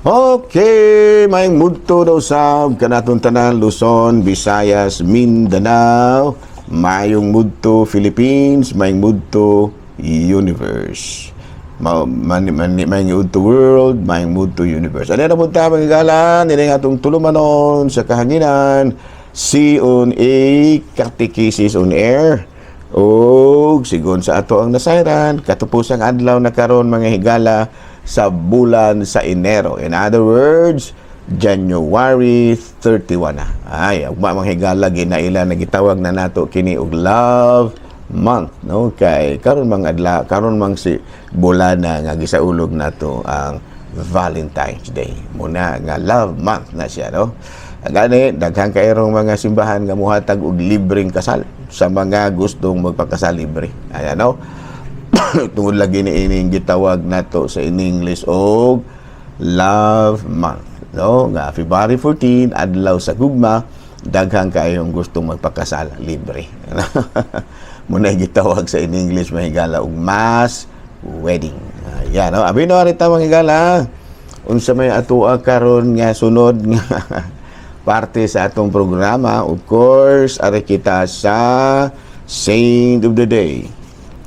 Okay, may mudto daw sab kanatong tanan Luzon, Visayas, Mindanao, mayong mudto Philippines, mayong mudto universe. Mayong mudto world, mayong mudto universe. Ano na punta magigalan, nila nga itong tulumanon sa kahanginan, C-on-A, Catechesis on Air, o sigon sa ato ang nasayran, katupusang adlaw na karon mga higala sa bulan sa Enero. In other words, January 31 na. Ay, ugma mga higala ginaila nagitawag na nato kini og love month, no? Kay karon mang adlaw, karon mang si bulan na nga gisaulog nato ang Valentine's Day. Muna nga love month na siya, no? Gani, daghang kairong mga simbahan nga muhatag og libreng kasal sa mga gustong magpakasal libre. Ayan, no? Tungod lagi ni ining gitawag nato sa in English og love month, no? Nga February 14 adlaw sa gugma, daghang kayong gustong magpakasal libre. Muna gitawag sa in English mahigala og mass wedding. Ayan, no? Abi no arita mahigala. Unsa may atoa karon nga sunod nga parte sa atong programa, of course, ari kita sa Saint of the Day.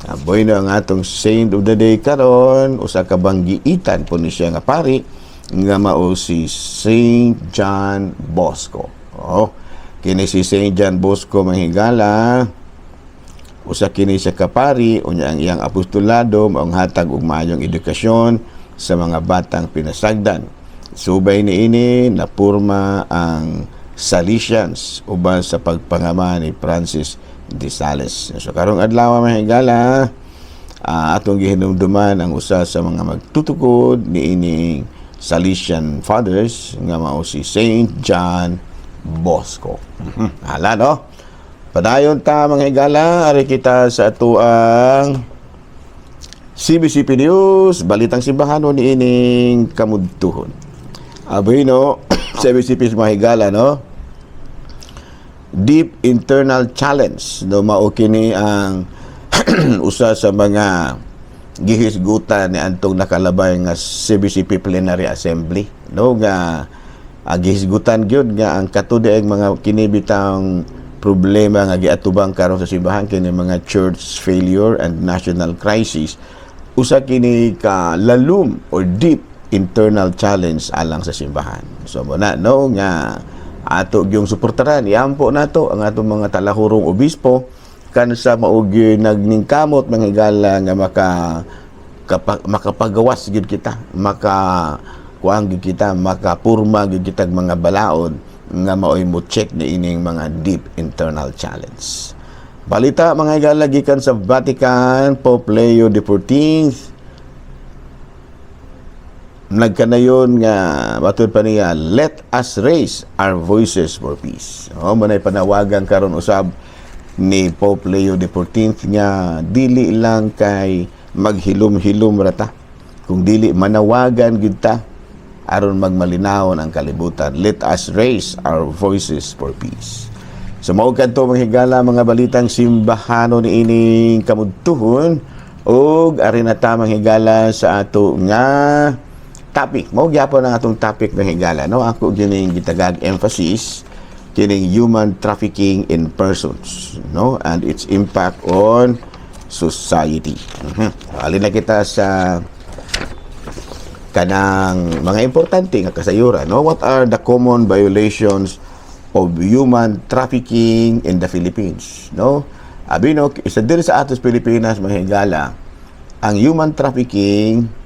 Aboy na ang atong Saint of the Day karon, usa ka banggiitan po ni siya nga pari nga mao si Saint John Bosco. Oh, kini si Saint John Bosco mahigala, usa kini siya ka pari unya ang iyang apostolado maong hatag og maayong edukasyon sa mga batang pinasagdan. Subay ni ini napurma ang Salesians uban sa pagpangama ni Francis de Sales. So karong adlaw mahigala, atong gihinumduman ang usa sa mga magtutukod ni ining Salesian Fathers nga mao si Saint John Bosco. Hala, no? Padayon ta mga higala, ari kita sa atuang CBCP News, balitang simbahanon ni ining kamudtuhon. Abay, no? CBCP mga higala, no? Deep internal challenge, no? Mao kini ang usa sa mga gihisgutan ni antong nakalabay nga CBCP Plenary Assembly, no? Nga gihisgutan gyud nga ang katudig mga kinibitang problema nga giatubang karon sa simbahan kini mga church failure and national crisis. Usa kini ka lalum or deep internal challenge alang sa simbahan. So muna, no, nga ato gyung suportaran, iampo nato ang atong mga talahurong obispo kansa maugyo nagningkamot mga higala nga makapagawas gid kita, kuang gid kita, makapurma gid kita mga balaod nga maoy mo check ni ining mga deep internal challenge. Balita mga higala gikan sa Vatican, Pope Leo XIV nagkanayon nga matud pa niya, let us raise our voices for peace. Manay panawagan karon usab ni Pope Leo XIV nga dili lang kay maghilom-hilom rata, kung dili manawagan gid ta aron magmalinawon ang kalibutan. Let us raise our voices for peace. So mao kadto mga higala mga balitang simbahanon ni ining kamudtuhon, og ari na ta mga higala sa ato nga topic. Mao gyapon ang atong topic ng higala, no? Ako gining gitagag emphasis kining human trafficking in persons, no? And its impact on society. Alin na kita sa kanang mga importante nga kasayuran, no? What are the common violations of human trafficking in the Philippines, no? Abi, no, isa din sa atos Pilipinas mga higala, ang human trafficking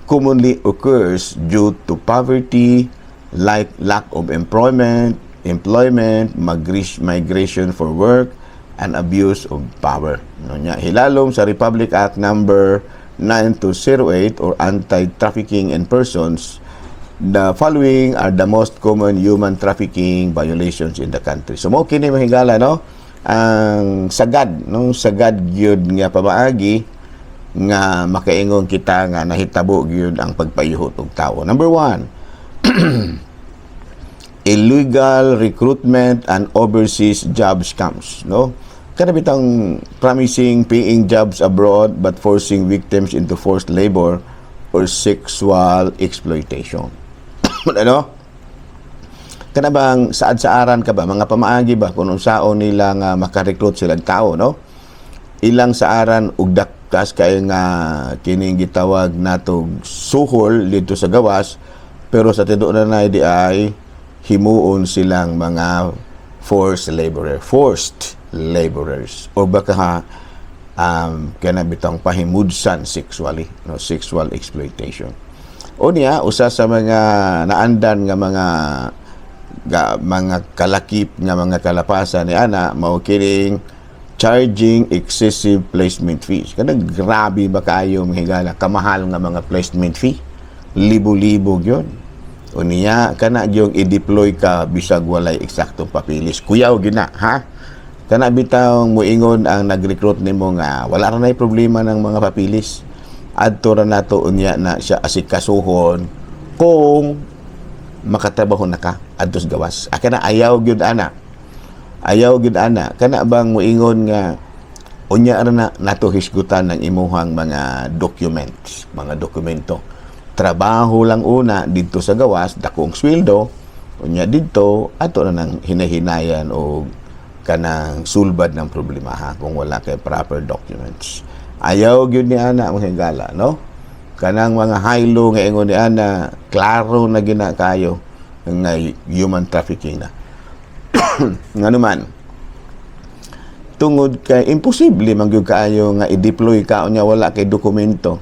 commonly occurs due to poverty, like lack of employment, migration for work, and abuse of power. Hilalom sa Republic Act number 9208 or Anti-Trafficking in Persons, the following are the most common human trafficking violations in the country. So mo kini mahigala, no? Ang sagad, no? Sagad gyud nga pamaagi nga makaingon kita nga nahitabo gyud ang pagpayuhot og tawo. Number 1, illegal recruitment and overseas job scams, no? Kada bitang promising paying jobs abroad but forcing victims into forced labor or sexual exploitation. ano? Kana bang saad-saaran ka ba, mga pamaagi ba, kung unsaon nila nga makarecruit silang tao, no? Ilang saaran ug daktas kay nga kining gitawag natog suhol dito sa gawas, pero sa tinuod na di ay himuon silang mga forced laborers o baka kana bitang pahimudsan sexually, no, sexual exploitation. O niya usa sa mga naandan nga mga kalakip nga mga kalapasan ni ana mao kining charging excessive placement fees. Kanang grabe ba kayo mahigala kamahal nga mga placement fee, libo-libo yun. O niya kana gyung i-deploy ka bisag walay eksaktong papilis, kuyaw gina ha. Kana bitaw moingon ang nag-recruit nimo nga wala ra nay problema ng mga papilis, adto ra nato unya na siya asikasuhon kung makatrabaho na ka adto sa gawas. Kana ayaw gyud ana, kana bang moingon nga unya ra na nato hisgutan ng imuhang mga documents, mga dokumento. Trabaho lang una dito sa gawas, dakong sweldo, unya dito ato na nang hinahinayan o kanang sulbad ng problema ha kung wala kay proper documents. Ayaw gyud ni ana mga higala, no? Kanang mga haylo nga ingon ni ana klaro na gina kayo nga human trafficking na. Nga naman tungod kay imposible man gyud kaayo nga i-deploy ka unya wala kay dokumento.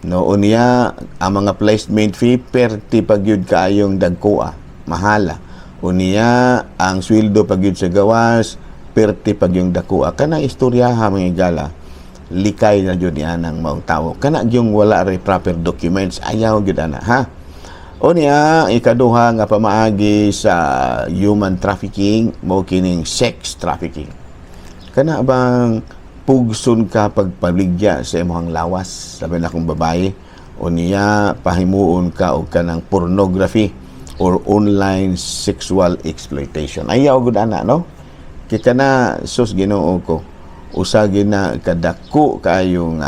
No, unya ang mga placement fee perti pagyud kaayong dagkoa, mahala. Unya ang sweldo pagyud sa gawas perti pagyong dakoa. Kana istoryaha mga gala likay na jud niya ng maong tao. Kana gyung wala ray proper documents, ayaw gyud ana ha. Unya ikaduha nga pamaagi sa human trafficking mo kining sex trafficking. Kana bang pugson ka pagpaligya sa imong lawas, sabi na kong babae, o niya pahimuon ka og kanang pornography or online sexual exploitation. Ayaw gud ana, no? Kita na sus Ginoo ko usa gina kadako kayong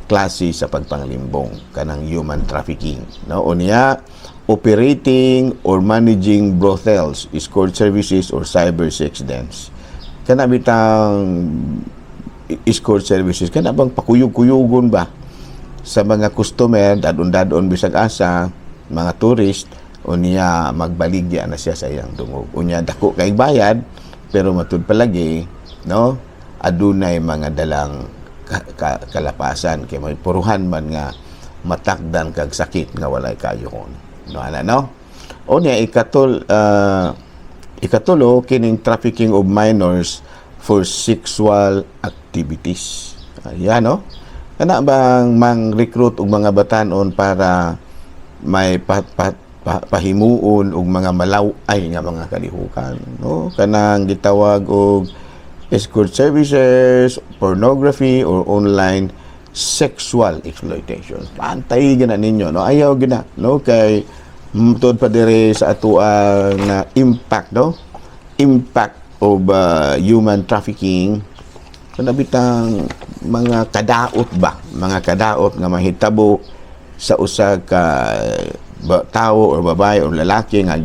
klase sa pagpanglimbong kanang human trafficking, no? O niya operating or managing brothels, escort services or cyber sex dens. Kana bitang escort services, kana bang pakuyog-kuyugon ba sa mga customer dadon-dadon bisag asa mga tourist o niya magbaligya na siya sa iyang dungog. Unya dako kay bayad pero matud palagi, no? Adunay mga dalang kalapasan kay may puruhan man nga matakdan kag sakit nga walay kayo kon. No ana, no? O niya ikatulo kining trafficking of minors for sexual activities. Ayan, no? Kana bang mang-recruit og mga batanon para may pahimuon og mga malaw-ay nga mga kalihukan, no? Kanang gitawag og escort services, pornography, or online sexual exploitation. Pantay gina ninyo, no? Ayaw gina, no? Kay mutod pa dire sa atuang na impact, no? Impact of human trafficking kana bitang mga kadaot ba, mga kadaot nga mahitabo sa usa ka tao or babae or lalaki nga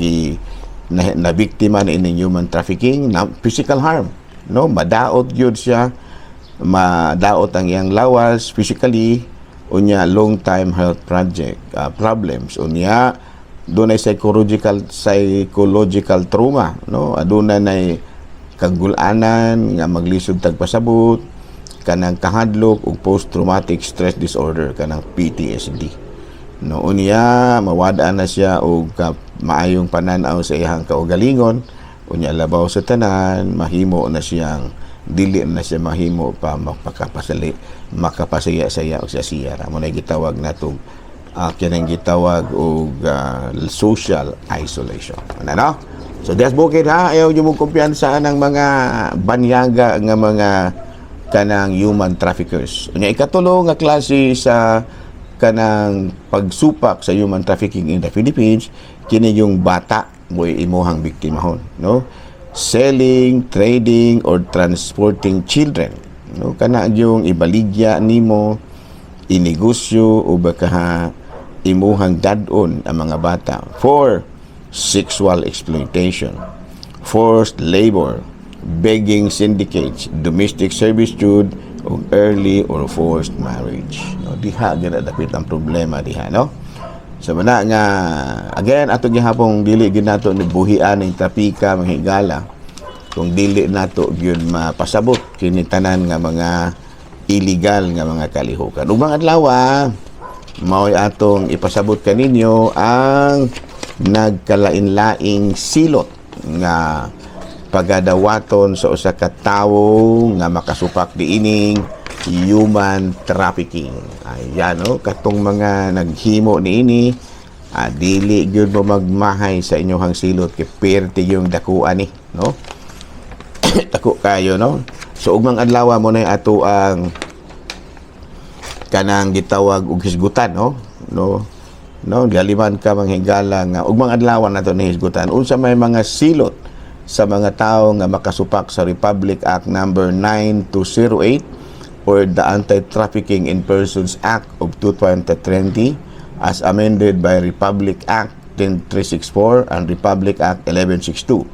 na biktima ni ining human trafficking na physical harm, no? Madaot gyud siya, madaot ang iyang lawas physically, unya long time health problems, unya dunay psychological trauma, no? Aduna nay kagulanan nga maglisod tagpasabot, kanang kahadlok ug post-traumatic stress disorder, kanang PTSD. No, unya mawada na siya og maayong pananaw sa iyang kaugalingon, unya labaw sa tanan, mahimo na siyang dili na siya mahimo pa makapasaya saya og sa siya. Mo na gitawag natong kinang gitawag og social isolation. Ano, no? So that's bukid ha, ayaw nyo mong kumpiyansa ng mga banyaga nga mga kanang human traffickers. Unya ikatulo nga klase sa kanang pagsupak sa human trafficking in the Philippines, kini yung bata mo imuhang biktimahon, no? Selling, trading, or transporting children, no? Kana yung ibaligya nimo, inegosyo o baka imuhang dadon ang mga bata for sexual exploitation, forced labor, begging syndicates, domestic servitude, o early or forced marriage. No, diha gina dapit ang problema diha, no? So mana nga again ato gihapong dili gyud nato ni buhian ng trapika mahigala kung dili nato gyud mapasabot kini tanan nga mga illegal nga mga kalihukan. Ug mga adlaw mao'y atong ipasabot kaninyo ang nagkalain-laing silot nga pagadawaton sa usa ka tawo nga makasupak diining human trafficking. Ayan, no? Katong mga naghimo niini, dili gyud mo magmahay sa inyong silot kay perti yung dakuan ni, no? Dako kayo, no? So ug mga adlaw mo na ato ang kanang gitawag og hisgutan, no? No, galiman ka manghigala nga ug mga adlaw na to ni hisgutan unsa may mga silot sa mga tawo nga makasupak sa Republic Act number 9208 or the Anti-Trafficking in Persons Act of 2020 as amended by Republic Act 10364 and Republic Act 1162.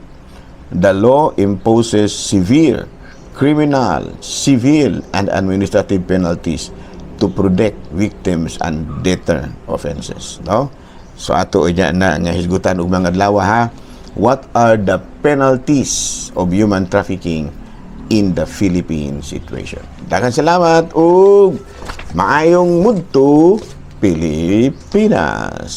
The law imposes severe criminal, civil, and administrative penalties to protect victims and deter offenses. No? So ato na nga hisgutan og mga adlaw ha. What are the penalties of human trafficking in the Philippine situation? Daghang salamat ug maayong mudto Pilipinas.